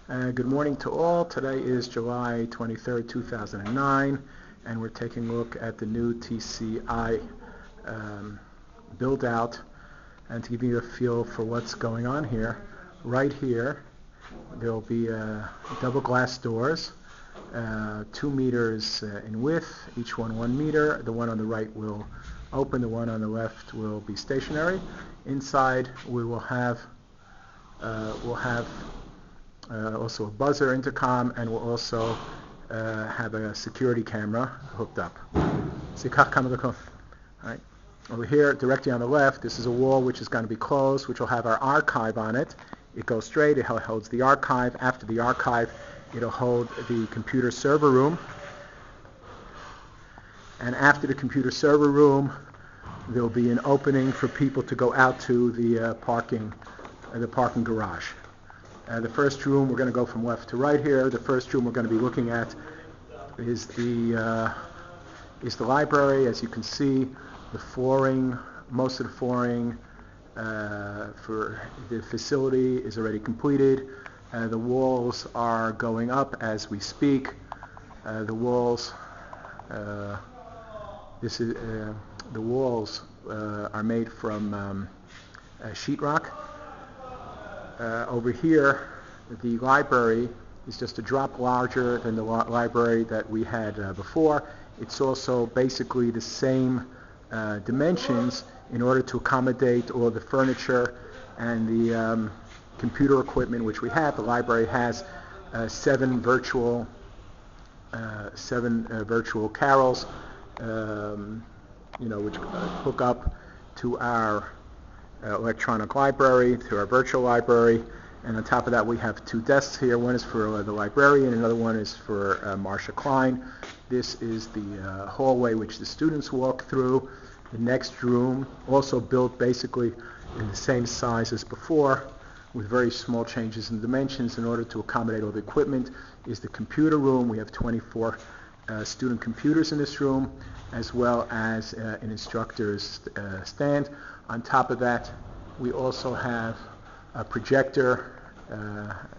Good morning to all. Today is July 23rd, 2009, and we're taking a look at the new TCI Buildout. And to give you a feel for what's going on here, right here there will be double glass doors, 2 meters in width, each one 1 meter. The one on the right will open, the one on the left will be stationary. Inside we will have also a buzzer intercom, and we'll also have a security camera hooked up. Right. Over here, directly on the left, this is a wall which is going to be closed, which will have our archive on it. It goes straight, it holds the archive. After the archive, it'll hold the computer server room. And after the computer server room, there'll be an opening for people to go out to the parking garage. The first room, we're going to go from left to right here. The first room we're going to be looking at is the library. As you can see, the flooring, most of the flooring for the facility is already completed. The walls are going up as we speak. The walls are made from sheetrock. Over here, the library is just a drop larger than the library that we had before. It's also basically the same dimensions in order to accommodate all the furniture and the computer equipment which we have. The library has seven virtual carrels, which hook up to our electronic library, to our virtual library. And on top of that, we have two desks here. One is for the librarian, another one is for Marcia Klein. This is the hallway which the students walk through. The next room, also built basically in the same size as before, with very small changes in dimensions in order to accommodate all the equipment, is the computer room. We have 24 student computers in this room, as well as an instructor's stand. On top of that, we also have a projector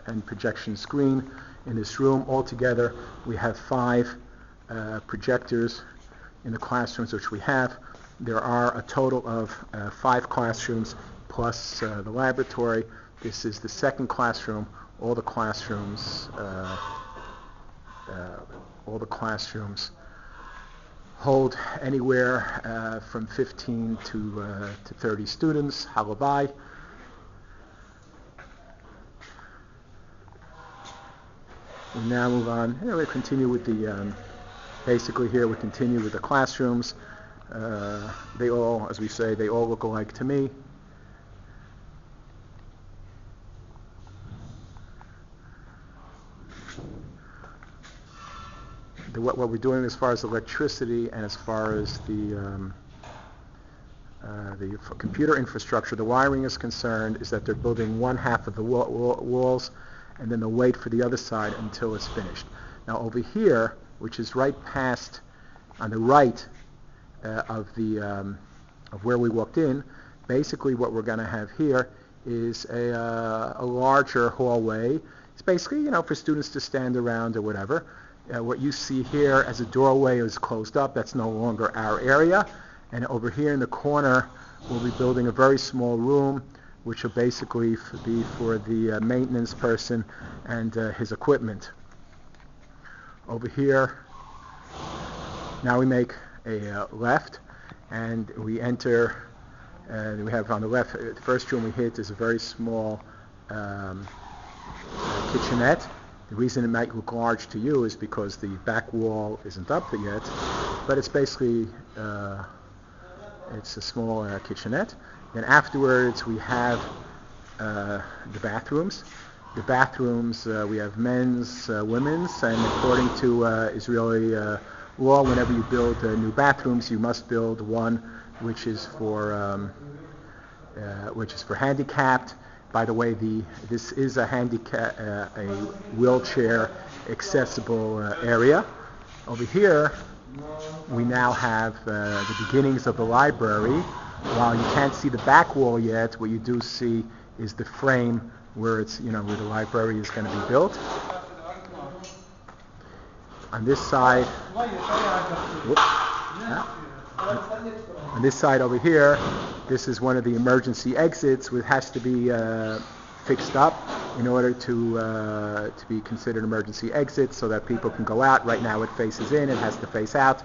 and projection screen in this room. Altogether, we have 5 projectors in the classrooms which we have. There are a total of 5 classrooms plus the laboratory. This is the second classroom. All the classrooms hold anywhere from 15 to 30 students. Halavai. We now move on. We continue with the basically here we continue with the classrooms. They all, as we say, they all look alike to me. What we're doing as far as electricity and as far as the computer infrastructure, the wiring is concerned, is that they're building one half of the walls, and then they'll wait for the other side until it's finished. Now over here, which is right past, on the right of where we walked in, basically what we're going to have here is a larger hallway. It's basically, for students to stand around or whatever. What you see here as a doorway is closed up. That's no longer our area. And over here in the corner, we'll be building a very small room, which will basically be for the maintenance person and his equipment. Over here, now we make a left, and we enter. We have on the left, the first room we hit is a very small kitchenette. The reason it might look large to you is because the back wall isn't up yet, but it's basically it's a small kitchenette. Then afterwards we have the bathrooms. The bathrooms, we have men's, women's, and according to Israeli law, whenever you build new bathrooms, you must build one which is for handicapped. By the way, this is a wheelchair accessible area. Over here, we now have the beginnings of the library. While you can't see the back wall yet, what you do see is the frame where it's, where the library is going to be built. On this side, on this side over here, this is one of the emergency exits, which has to be fixed up in order to be considered emergency exit, so that people can go out. Right now, it faces in; it has to face out,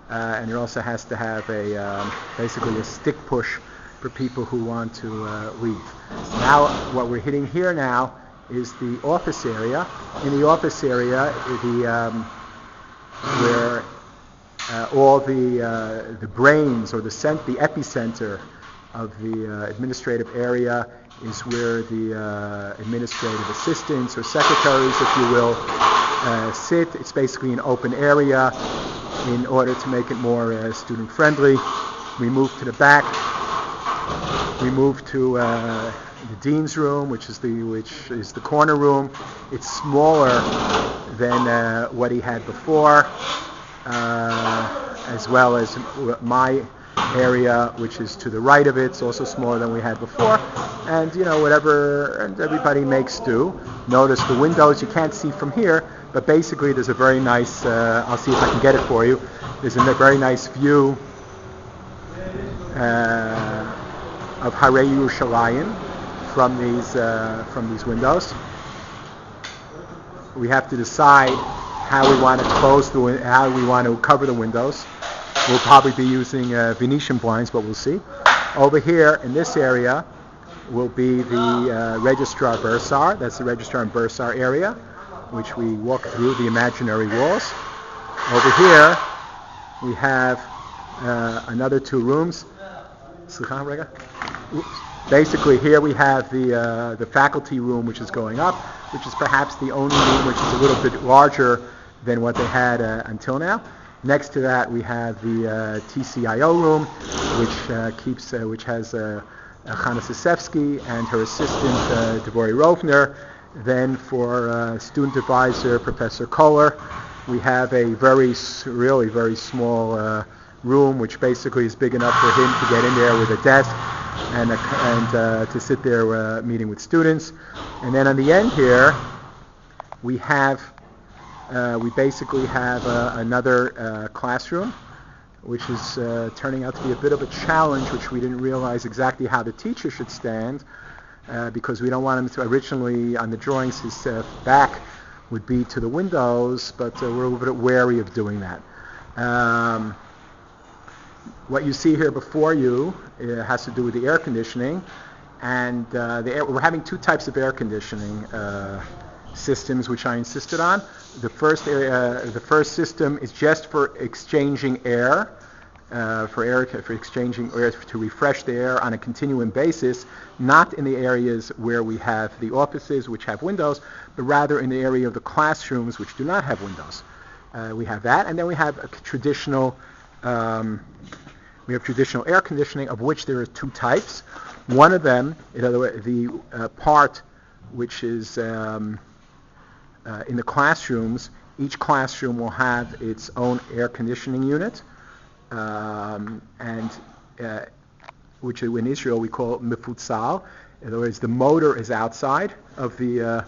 and it also has to have basically a stick push for people who want to leave. Now, what we're hitting here now is the office area. In the office area, where all the brains or the epicenter of the administrative area is where the administrative assistants or secretaries, if you will, sit. It's basically an open area in order to make it more student friendly. We move to the back. We move to the dean's room, which is the corner room. It's smaller than what he had before, as well as my area, which is to the right of it. It's also smaller than we had before. And and everybody makes do. Notice the windows you can't see from here, but basically there's a very nice. I'll see if I can get it for you. There's a very nice view of Harei Yerushalayim from these windows. We have to decide how we want to how we want to cover the windows. We'll probably be using Venetian blinds, but we'll see. Over here in this area will be the Registrar Bursar. That's the Registrar and Bursar area, which we walk through the imaginary walls. Over here we have another two rooms. Basically, here we have the faculty room, which is going up, which is perhaps the only room which is a little bit larger than what they had until now. Next to that, we have the TCIO room, which has Chana Sisevsky and her assistant Devorah Rovner. Then for student advisor Professor Kohler, we have a really very small room, which basically is big enough for him to get in there with a desk and to sit there meeting with students. And then on the end here, we basically have another classroom, which is turning out to be a bit of a challenge, which we didn't realize exactly how the teacher should stand, because we don't want him to. Originally on the drawings, his back would be to the windows, but we're a little bit wary of doing that. What you see here before you has to do with the air conditioning, and we're having two types of air conditioning systems, which I insisted on. The first system is just for exchanging air, for exchanging air to refresh the air on a continuum basis, not in the areas where we have the offices, which have windows, but rather in the area of the classrooms, which do not have windows. We have that, and then we have traditional air conditioning, of which there are two types. One of them, in other words, the part which is in the classrooms, each classroom will have its own air conditioning unit, and which in Israel we call mifutsal. In other words, the motor is outside of here.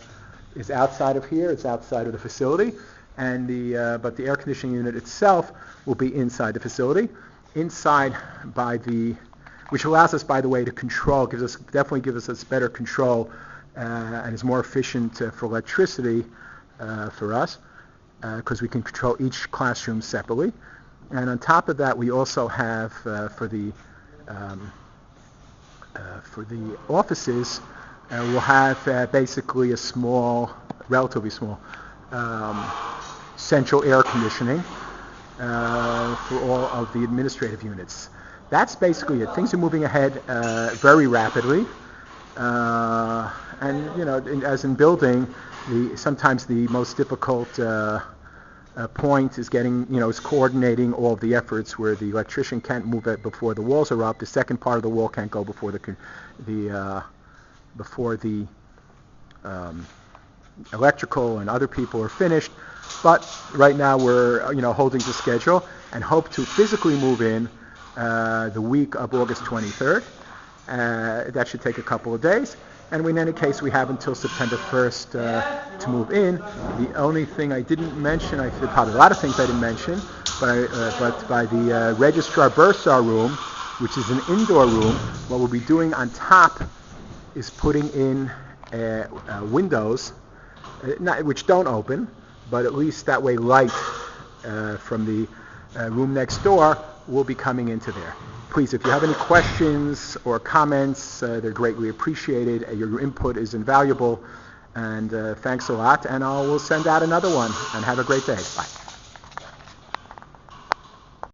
It's outside of the facility, and but the air conditioning unit itself will be inside the facility. Inside which allows us, by the way, to control, definitely gives us better control, and is more efficient for electricity for us, because we can control each classroom separately. And on top of that, we also have for the offices, we'll have basically a relatively small central air conditioning for all of the administrative units. That's basically it. Things are moving ahead very rapidly, and as in building, sometimes the most difficult point is is coordinating all of the efforts, where the electrician can't move it before the walls are up. The second part of the wall can't go before the electrical and other people are finished. But right now we're holding to schedule and hope to physically move in the week of August 23rd. That should take a couple of days. And in any case, we have until September 1st to move in. The only thing I didn't mention, I did probably a lot of things I didn't mention, but by the registrar bursar room, which is an indoor room, what we'll be doing on top is putting in windows, which don't open, but at least that way light from the room next door will be coming into there. Please, if you have any questions or comments, they're greatly appreciated. Your input is invaluable, and thanks a lot, and we'll send out another one, and have a great day. Bye.